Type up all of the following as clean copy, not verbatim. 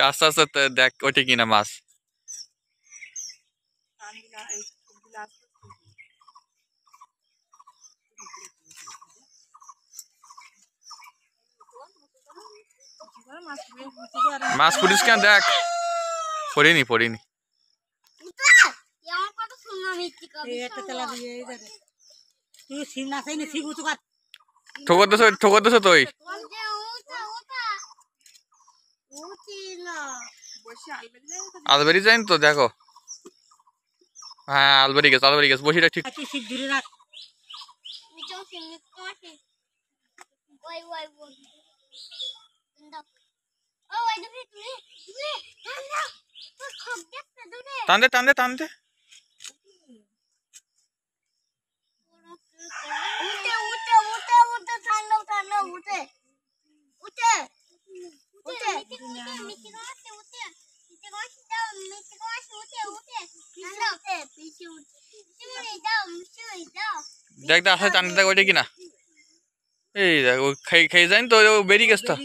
আস্তে আস্তে দেখ ওঠে কিনা মাছ। মাছ পুরিস কেন? দেখ পড়িনি পড়িনি। ঠোকর দেছো তুই। আলবেরি যাইন তো দেখো। হ্যাঁ আলবেরি গেছ বসিটা ঠিক। টানতে দেখ আসলে টানতে দেখ ওইটা কিনা। এই দেখ ও খাই যাইন তো বেরিয়ে গেছ তো।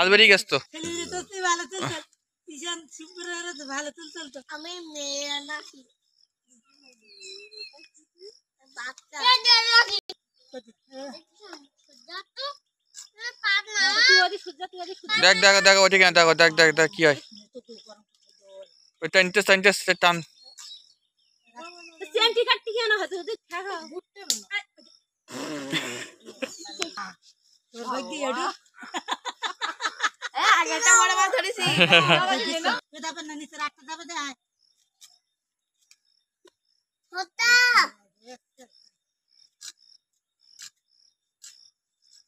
আলবেরি গেছ তো। দেখ দেখ দেখ ওইটা কিনা দেখো। দেখ দেখ দেখ কি হয়। ওই টানতে টান।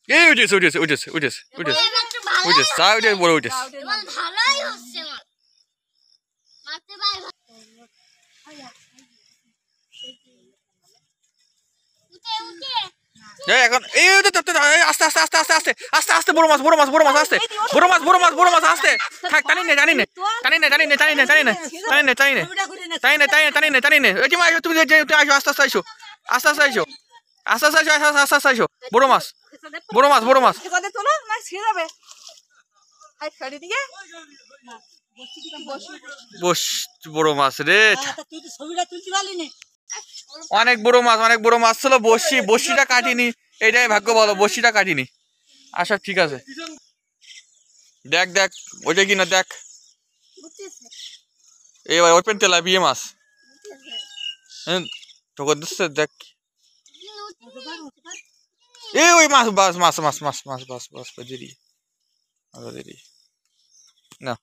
এই উঠেছে চা উঠে বড় উঠেছে। এখন এই আস্তে আস্তে বড় মাছ আস্তে টানি নে তুমি আস্তে আইসো বড় মাছ বড় মাছ রে। অনেক বড় মাছ ছিল। বসিটা কাটিনি, এটাই ভাগ্য বলো, বসিটা কাটিনি। আচ্ছা ঠিক আছে। দেখ দেখ ওইটা কিনা দেখ। এবার ওপেন তেলাপিয়া মাছ ঠোকর দিচ্ছে দেখ। এই ওই মাছ বাস দেরি না।